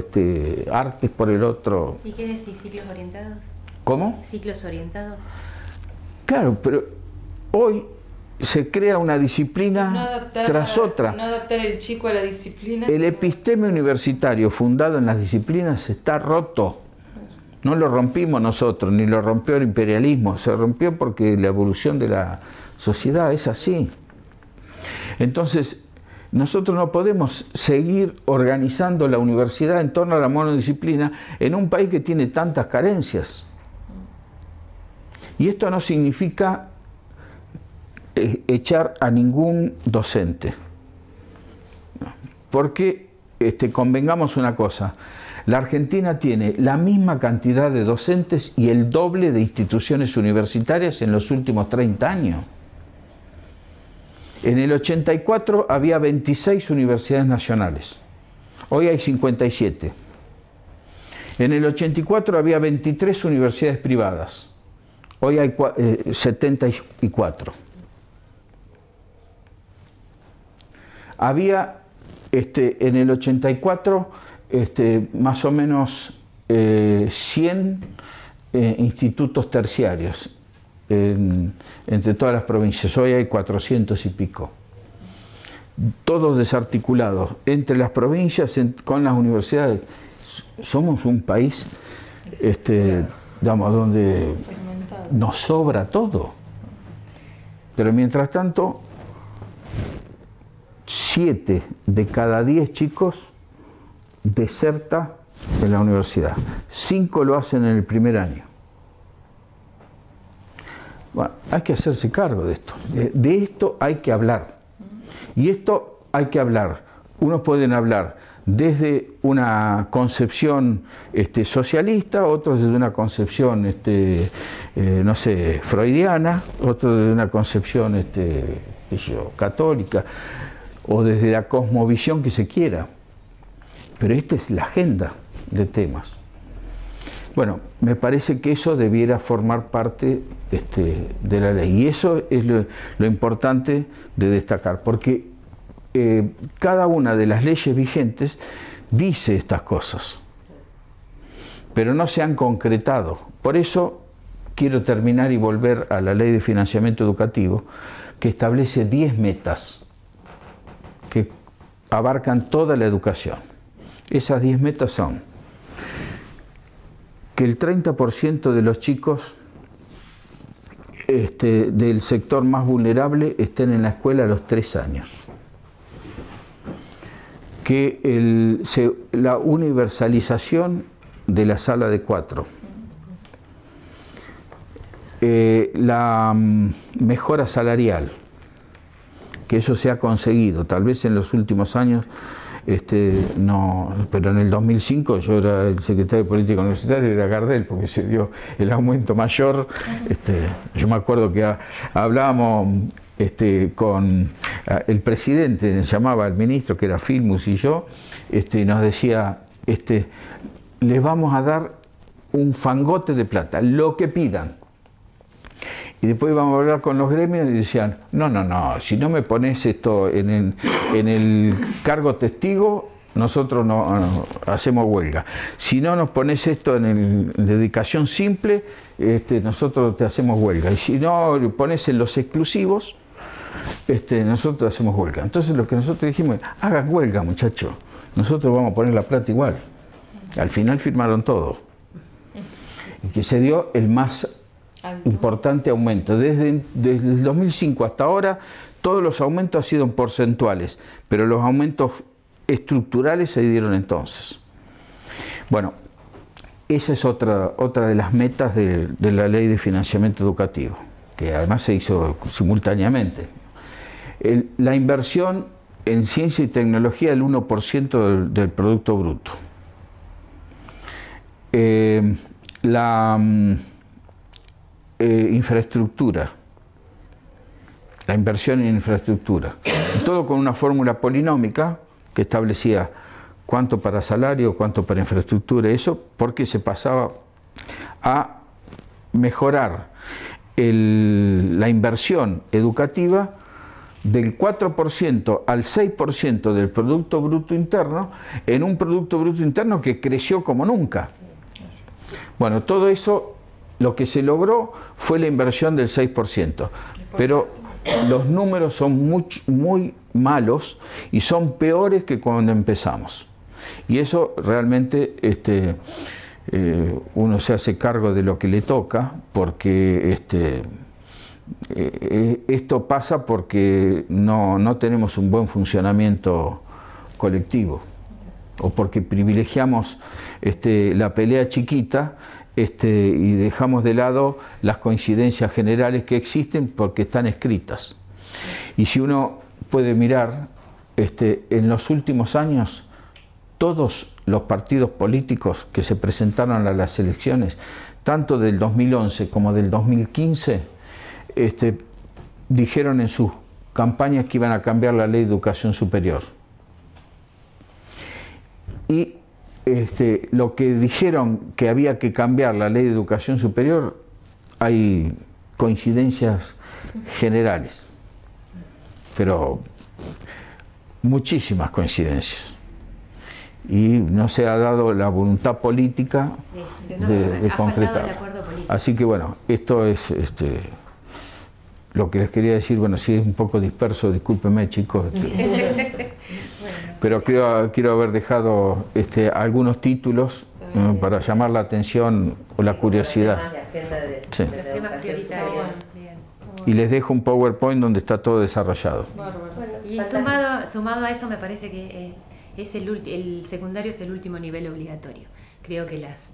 artes por el otro. ¿Y qué decís, ciclos orientados? ¿Cómo? ¿Ciclos orientados? Claro, pero hoy se crea una disciplina tras otra. No adaptar el chico a la disciplina. El episteme universitario fundado en las disciplinas está roto. No lo rompimos nosotros, ni lo rompió el imperialismo. Se rompió porque la evolución de la sociedad es así. Entonces, nosotros no podemos seguir organizando la universidad en torno a la monodisciplina en un país que tiene tantas carencias. Y esto no significa echar a ningún docente. Porque convengamos una cosa, la Argentina tiene la misma cantidad de docentes y el doble de instituciones universitarias en los últimos 30 años. En el 84 había 26 universidades nacionales, hoy hay 57. En el 84 había 23 universidades privadas, hoy hay 74. Había en el 84 más o menos 100 institutos terciarios entre todas las provincias. Hoy hay 400 y pico. Todos desarticulados entre las provincias, con las universidades. Somos un país digamos, donde nos sobra todo. Pero mientras tanto, 7 de cada 10 chicos deserta de la universidad. 5 lo hacen en el primer año. Bueno, hay que hacerse cargo de esto. De esto hay que hablar. Y esto hay que hablar. Unos pueden hablar desde una concepción socialista, otros desde una concepción no sé, freudiana, otros desde una concepción católica, o desde la cosmovisión que se quiera. Pero esta es la agenda de temas. Bueno, me parece que eso debiera formar parte de la ley. Y eso es lo importante de destacar, porque cada una de las leyes vigentes dice estas cosas, pero no se han concretado. Por eso quiero terminar y volver a la Ley de Financiamiento Educativo, que establece 10 metas que abarcan toda la educación. Esas 10 metas son que el 30% de los chicos del sector más vulnerable estén en la escuela a los 3 años. Que la universalización de la sala de 4. La mejora salarial, que eso se ha conseguido, tal vez en los últimos años, no, pero en el 2005 yo era el secretario de Política Universitaria, era Gardel, porque se dio el aumento mayor. Yo me acuerdo que hablábamos con el presidente, llamaba al ministro, que era Filmus, y yo, y nos decía, les vamos a dar un fangote de plata, lo que pidan. Y después íbamos a hablar con los gremios y decían, no, si no me pones esto en el cargo testigo, nosotros no hacemos huelga. Si no nos pones esto en la dedicación simple, nosotros te hacemos huelga. Y si no pones en los exclusivos, nosotros hacemos huelga. Entonces lo que nosotros dijimos, hagan huelga, muchachos, nosotros vamos a poner la plata igual. Al final firmaron todo. Y que se dio el más importante aumento. Desde el 2005 hasta ahora, todos los aumentos han sido porcentuales, pero los aumentos estructurales se dieron entonces. Bueno, esa es otra de las metas de la Ley de Financiamiento Educativo, que además se hizo simultáneamente. La inversión en ciencia y tecnología del 1% del Producto Bruto. Infraestructura, la inversión en infraestructura, todo con una fórmula polinómica que establecía cuánto para salario, cuánto para infraestructura, eso porque se pasaba a mejorar la inversión educativa del 4% al 6% del Producto Bruto Interno, en un Producto Bruto Interno que creció como nunca. Bueno, todo eso, lo que se logró fue la inversión del 6%, pero los números son muy malos y son peores que cuando empezamos. Y eso realmente uno se hace cargo de lo que le toca, porque esto pasa porque no tenemos un buen funcionamiento colectivo, o porque privilegiamos la pelea chiquita y dejamos de lado las coincidencias generales que existen porque están escritas. Y si uno puede mirar, en los últimos años, todos los partidos políticos que se presentaron a las elecciones, tanto del 2011 como del 2015, dijeron en sus campañas que iban a cambiar la ley de educación superior. Y lo que dijeron que había que cambiar la ley de educación superior, hay coincidencias generales, pero muchísimas coincidencias. Y no se ha dado la voluntad política de concretar. Así que bueno, esto es lo que les quería decir. Bueno, si es un poco disperso, discúlpenme, chicos. Pero quiero haber dejado algunos títulos para llamar la atención o la curiosidad. Sí. Los temas prioritarios. Y les dejo un PowerPoint donde está todo desarrollado. Y sumado a eso, me parece que el secundario es el último nivel obligatorio. Creo que las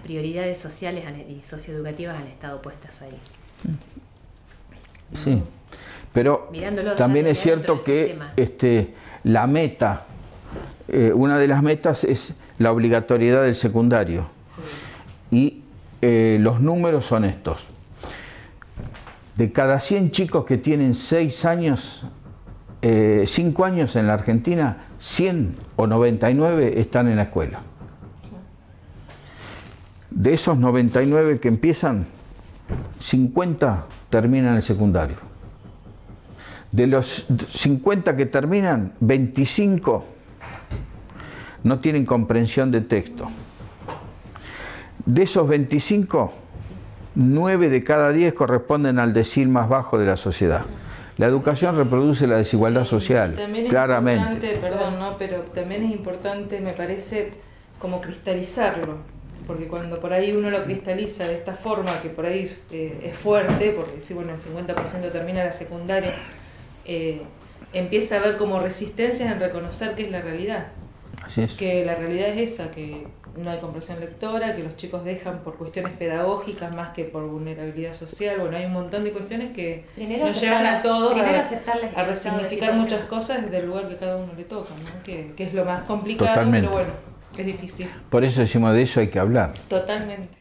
prioridades sociales y socioeducativas han estado puestas ahí. Sí, pero también es cierto que la meta, una de las metas es la obligatoriedad del secundario. Sí. Y los números son estos. De cada 100 chicos que tienen 6 años, 5 años en la Argentina, 100 o 99 están en la escuela. De esos 99 que empiezan, 50 terminan el secundario. De los 50 que terminan, 25 no tienen comprensión de texto. De esos 25, 9 de cada 10 corresponden al decil más bajo de la sociedad. La educación reproduce la desigualdad social, claramente. Perdón, ¿no? Pero también es importante, me parece, como cristalizarlo. Porque cuando por ahí uno lo cristaliza de esta forma, que por ahí es fuerte, porque si bueno, el 50% termina la secundaria, empieza a haber como resistencias en reconocer que es la realidad. Así es. Que la realidad es esa, que no hay comprensión lectora, que los chicos dejan por cuestiones pedagógicas más que por vulnerabilidad social. Bueno, hay un montón de cuestiones que nos llevan a todos a resignificar muchas cosas desde el lugar que cada uno le toca, ¿no? Que es lo más complicado. Totalmente. Pero bueno, es difícil. Por eso decimos, de eso hay que hablar. Totalmente.